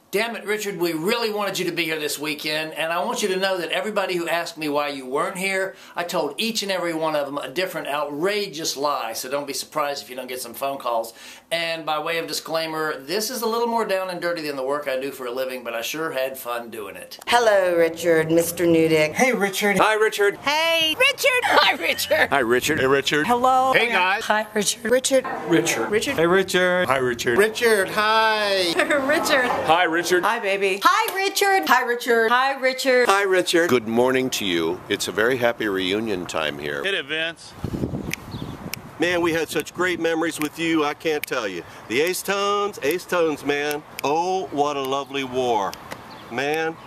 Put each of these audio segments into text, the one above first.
Damn it, Richard, we really wanted you to be here this weekend, and I want you to know that everybody who asked me why you weren't here, I told each and every one of them a different outrageous lie, so don't be surprised if you don't get some phone calls. And by way of disclaimer, this is a little more down and dirty than the work I do for a living, but I sure had fun doing it. Hello, Richard, Mr. Newdick. Hey, Richard. Hi, Richard. Hey, Richard. Hi, Richard. Hi, Richard. Hey, Richard. Hello. Hey, guys. Hi, Richard. Richard. Richard. Richard. Hey, Richard. Hi, Richard. Richard, hi. Richard. Hi, Richard. Hi, baby. Hi, Richard. Hi, Richard. Hi, Richard. Hi, Richard. Good morning to you. It's a very happy reunion time here. Hit it, Vince. Man, we had such great memories with you, I can't tell you. The Ace Tones, man. Oh, what a lovely war. Man,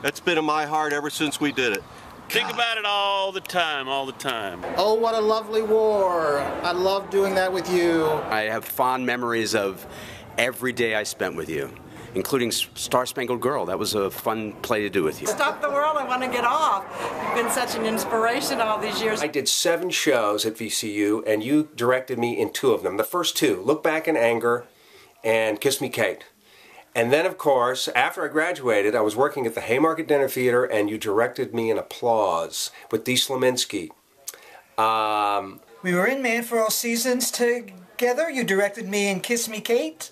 that's been in my heart ever since we did it. Think about it all the time, all the time. Oh, what a lovely war. I love doing that with you. I have fond memories of every day I spent with you, including Star Spangled Girl. That was a fun play to do with you. Stop the world, I want to get off. You've been such an inspiration all these years. I did 7 shows at VCU, and you directed me in 2 of them. The first 2, Look Back in Anger and Kiss Me, Kate. And then, of course, after I graduated, I was working at the Haymarket Dinner Theater, and you directed me in Applause with Dee Slominski. We were in Man for All Seasons together. You directed me in Kiss Me, Kate,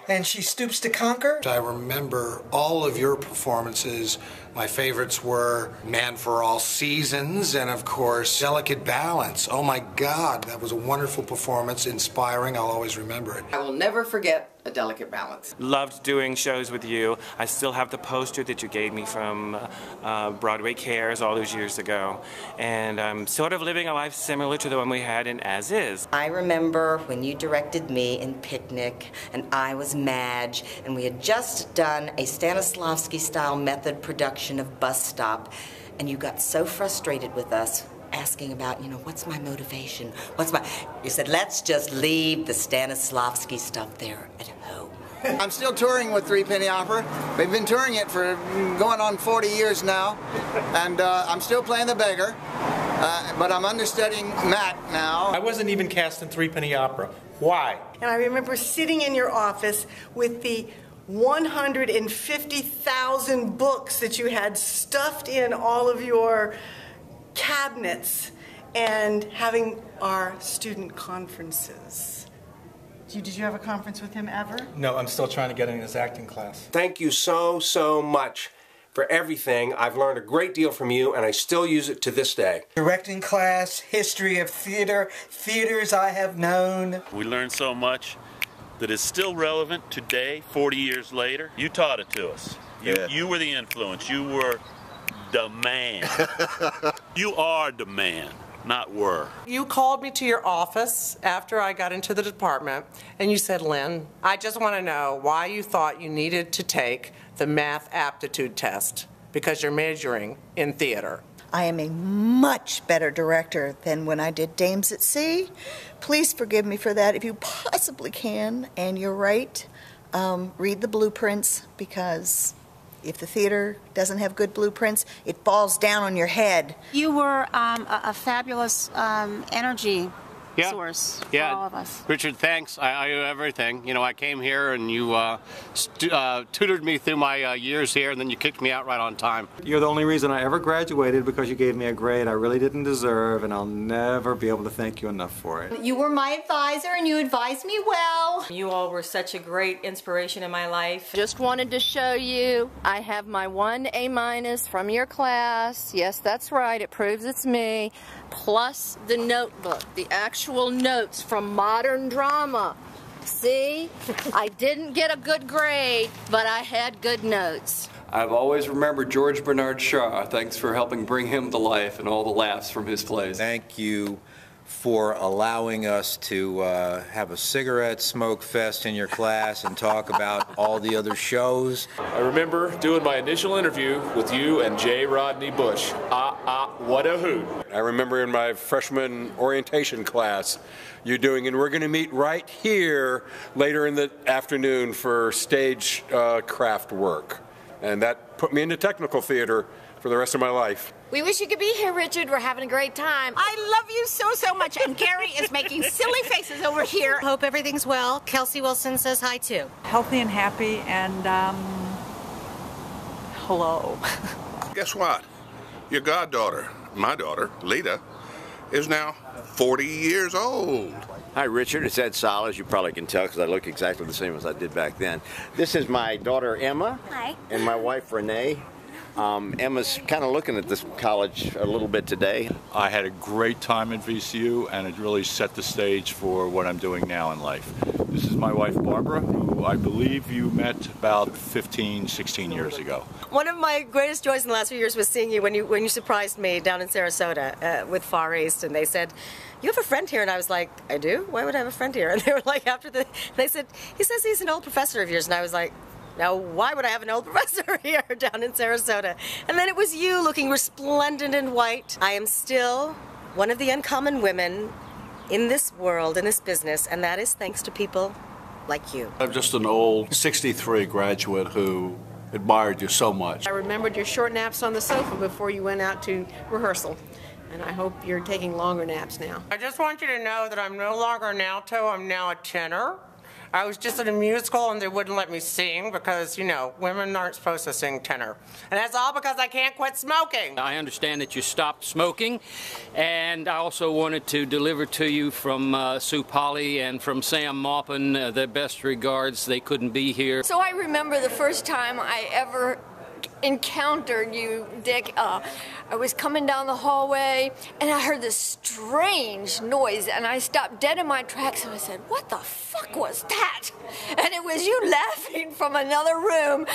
and She Stoops to Conquer. I remember all of your performances. My favorites were Man for All Seasons and, of course, Delicate Balance. Oh, my God, that was a wonderful performance, inspiring. I'll always remember it. I will never forget A Delicate Balance. Loved doing shows with you. I still have the poster that you gave me from Broadway Cares all those years ago. And I'm sort of living a life similar to the one we had in As Is. I remember when you directed me in Picnic, and I was Madge, and we had just done a Stanislavski-style method production of Bus Stop, and you got so frustrated with us asking about, what's my motivation? You said, let's just leave the Stanislavski stuff there at home. I'm still touring with Three Penny Opera. We've been touring it for going on 40 years now, and I'm still playing the beggar, but I'm understudying Matt now. I wasn't even cast in Three Penny Opera. Why? And I remember sitting in your office with the 150,000 books that you had stuffed in all of your cabinets and having our student conferences. Did you have a conference with him ever? No, I'm still trying to get in his acting class. Thank you so much for everything. I've learned a great deal from you, and I still use it to this day. Directing class, history of theater, theaters I have known. We learned so much that is still relevant today, 40 years later. You taught it to us. You were the influence. You were the man. You are the man, not were. You called me to your office after I got into the department, and you said, Lynn, I just want to know why you thought you needed to take the math aptitude test, because you're majoring in theater. I am a much better director than when I did Dames at Sea. Please forgive me for that if you possibly can. And you're right, read the blueprints, because if the theater doesn't have good blueprints, it falls down on your head. You were a fabulous energy source for all of us. Richard, thanks. I owe everything. I came here and you tutored me through my years here, and then you kicked me out right on time. You're the only reason I ever graduated, because you gave me a grade I really didn't deserve, and I'll never be able to thank you enough for it. You were my advisor, and you advised me well. You all were such a great inspiration in my life. Just wanted to show you I have my 1 A- from your class. Yes, that's right. It proves it's me. Plus the notebook, the actual notes from modern drama. See? I didn't get a good grade, but I had good notes. I've always remembered George Bernard Shaw. Thanks for helping bring him to life and all the laughs from his plays. Thank you for allowing us to have a cigarette smoke fest in your class and talk about all the other shows. I remember doing my initial interview with you and J. Rodney Bush. What a hoot. I remember in my freshman orientation class, you doing, and we're going to meet right here later in the afternoon for stage craft work. And that put me into technical theater for the rest of my life. We wish you could be here, Richard. We're having a great time. I love you so much, and Gary is making silly faces over here. Hope everything's well. Kelsey Wilson says hi too. Healthy and happy, and hello. Guess what? Your goddaughter, my daughter, Lita, is now 40 years old. Hi, Richard. It's Ed Sala, as you probably can tell, because I look exactly the same as I did back then. This is my daughter, Emma. Hi. And my wife, Renee. Emma's kind of looking at this college a little bit today. I had a great time at VCU, and it really set the stage for what I'm doing now in life. This is my wife, Barbara, who I believe you met about 15, 16 years ago. One of my greatest joys in the last few years was seeing you when you surprised me down in Sarasota with Far East, and they said, "You have a friend here," and I was like, "I do? Why would I have a friend here?" And they were like, they said, "He says he's an old professor of yours," and I was like, "Now, why would I have an old professor here down in Sarasota?" And then it was you looking resplendent in white. I am still one of the uncommon women in this world, in this business, and that is thanks to people like you. I'm just an old 63 graduate who admired you so much. I remembered your short naps on the sofa before you went out to rehearsal. And I hope you're taking longer naps now. I just want you to know that I'm no longer an alto, I'm now a tenor. I was just in a musical and they wouldn't let me sing because, you know, women aren't supposed to sing tenor. And that's all because I can't quit smoking. I understand that you stopped smoking, and I also wanted to deliver to you from Sue Polly and from Sam Maupin their best regards. They couldn't be here. So I remember the first time I ever encountered you, Dick. I was coming down the hallway and I heard this strange noise and I stopped dead in my tracks and I said, "What the fuck was that?" And it was you laughing from another room.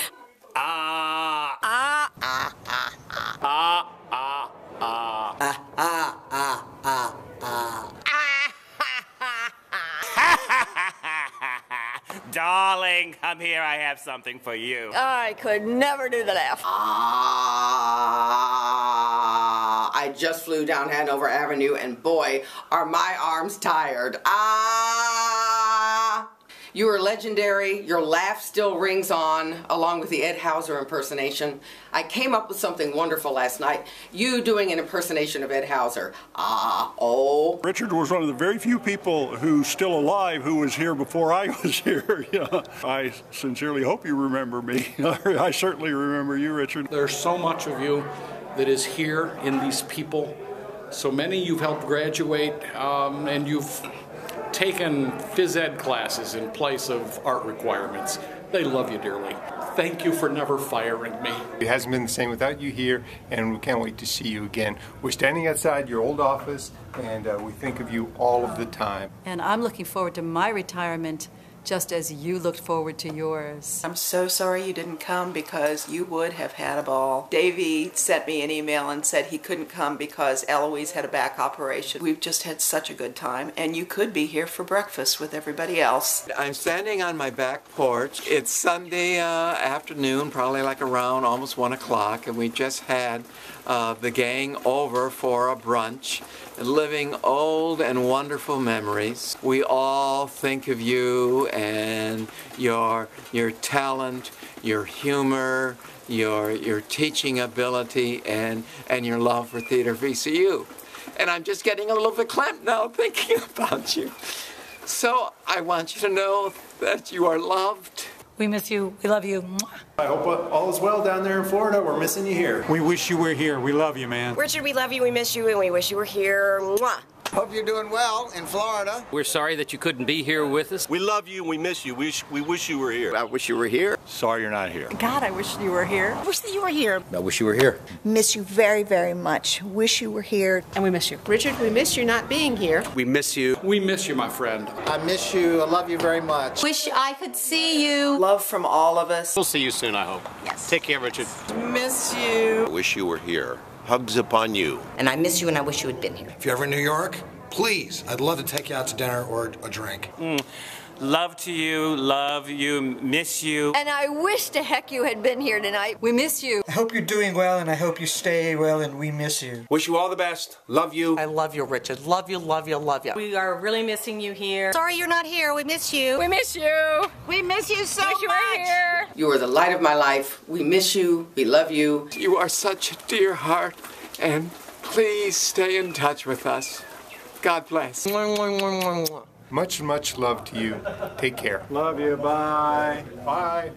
Darling, come here, I have something for you. I could never do the laugh. I just flew down Hanover Avenue and boy, are my arms tired. You are legendary. Your laugh still rings on, along with the Ed Hauser impersonation. I came up with something wonderful last night. You doing an impersonation of Ed Hauser. Richard was one of the very few people who's still alive who was here before I was here. Yeah. I sincerely hope you remember me. I certainly remember you, Richard. There's so much of you that is here in these people. So many you've helped graduate, and you've taken phys ed classes in place of art requirements. They love you dearly. Thank you for never firing me. It hasn't been the same without you here, and we can't wait to see you again. We're standing outside your old office, and we think of you all of the time. And I'm looking forward to my retirement just as you looked forward to yours. I'm so sorry you didn't come because you would have had a ball. Davey sent me an email and said he couldn't come because Eloise had a back operation. We've just had such a good time, and you could be here for breakfast with everybody else. I'm standing on my back porch. It's Sunday afternoon, probably like around almost 1 o'clock, and we just had the gang over for a brunch, living old and wonderful memories. We all think of you and your talent, your humor, your teaching ability, and your love for Theater VCU. And I'm just getting a little bit clamped now thinking about you. So I want you to know that you are loved. We miss you. We love you. I hope all is well down there in Florida. We're missing you here. We wish you were here. We love you, man. Richard, we love you, we miss you, and we wish you were here. Mwah. Hope you're doing well in Florida. We're sorry that you couldn't be here with us. We love you and we miss you. We wish you were here. I wish you were here. Sorry you're not here. God, I wish you were here. I wish that you were here. I wish you were here. Miss you very, very much. Wish you were here. And we miss you. Richard, we miss you not being here. We miss you. We miss you, my friend. I miss you. I love you very much. Wish I could see you. Love from all of us. We'll see you soon, I hope. Yes. Take care, Richard. Miss you. I wish you were here. Hugs upon you. And I miss you and I wish you had been here. If you're ever in New York, please, I'd love to take you out to dinner or a drink. Love to you, love you, miss you. And I wish to heck you had been here tonight. We miss you. I hope you're doing well, and I hope you stay well, and we miss you. Wish you all the best. Love you. I love you, Richard. Love you, love you, love you. We are really missing you here. Sorry you're not here. We miss you. We miss you. We miss you so Wish much. you were here. You are the light of my life. We miss you. We love you. You are such a dear heart, and please stay in touch with us. God bless. Much, much love to you. Take care. Love you. Bye. Bye.